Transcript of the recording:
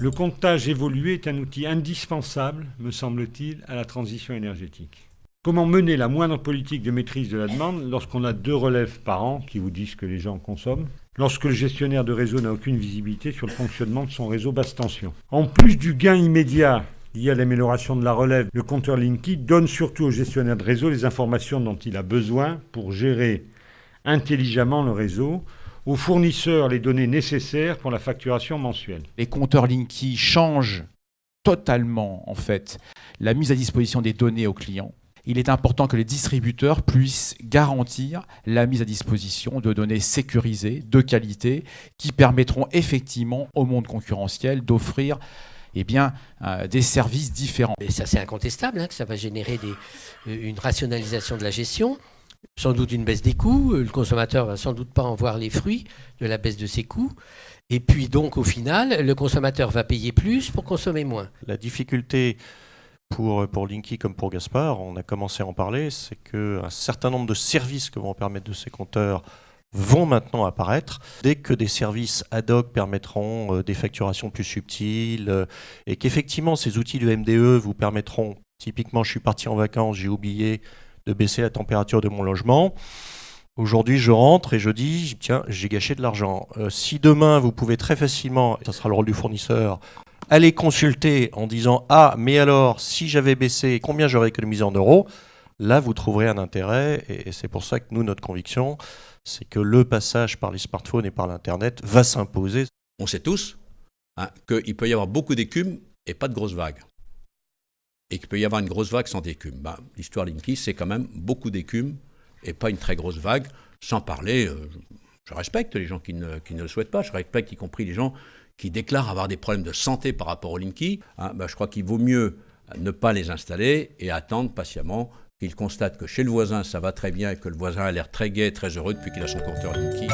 Le comptage évolué est un outil indispensable, me semble-t-il, à la transition énergétique. Comment mener la moindre politique de maîtrise de la demande lorsqu'on a 2 relèves par an qui vous disent que les gens consomment, lorsque le gestionnaire de réseau n'a aucune visibilité sur le fonctionnement de son réseau basse tension. En plus du gain immédiat lié à l'amélioration de la relève, le compteur Linky donne surtout au gestionnaire de réseau les informations dont il a besoin pour gérer intelligemment le réseau, aux fournisseurs les données nécessaires pour la facturation mensuelle. Les compteurs Linky changent totalement en fait la mise à disposition des données aux clients. Il est important que les distributeurs puissent garantir la mise à disposition de données sécurisées, de qualité, qui permettront effectivement au monde concurrentiel d'offrir des services différents. Et ça, c'est incontestable, que ça va générer une rationalisation de la gestion, sans doute une baisse des coûts. Le consommateur va sans doute pas en voir les fruits de la baisse de ses coûts. Et puis donc, au final, le consommateur va payer plus pour consommer moins. La difficulté pour Linky comme pour Gaspard, on a commencé à en parler, c'est qu'un certain nombre de services que vont permettre de ces compteurs vont maintenant apparaître. Dès que des services ad hoc permettront des facturations plus subtiles et qu'effectivement ces outils de MDE vous permettront, typiquement je suis parti en vacances, j'ai oublié de baisser la température de mon logement. Aujourd'hui, je rentre et je dis, tiens, j'ai gâché de l'argent. Si demain, vous pouvez très facilement, ça sera le rôle du fournisseur, aller consulter en disant « Ah, mais alors, si j'avais baissé, combien j'aurais économisé en euros ?» Là, vous trouverez un intérêt et c'est pour ça que nous, notre conviction, c'est que le passage par les smartphones et par l'Internet va s'imposer. On sait tous qu'il peut y avoir beaucoup d'écume et pas de grosses vagues. Et qu'il peut y avoir une grosse vague sans d'écume. L'histoire Linky, c'est quand même beaucoup d'écume et pas une très grosse vague, sans parler, je respecte les gens qui ne le souhaitent pas, je respecte y compris les gens qui déclarent avoir des problèmes de santé par rapport au Linky. Je crois qu'il vaut mieux ne pas les installer et attendre patiemment qu'ils constatent que chez le voisin ça va très bien et que le voisin a l'air très gai, très heureux depuis qu'il a son compteur Linky.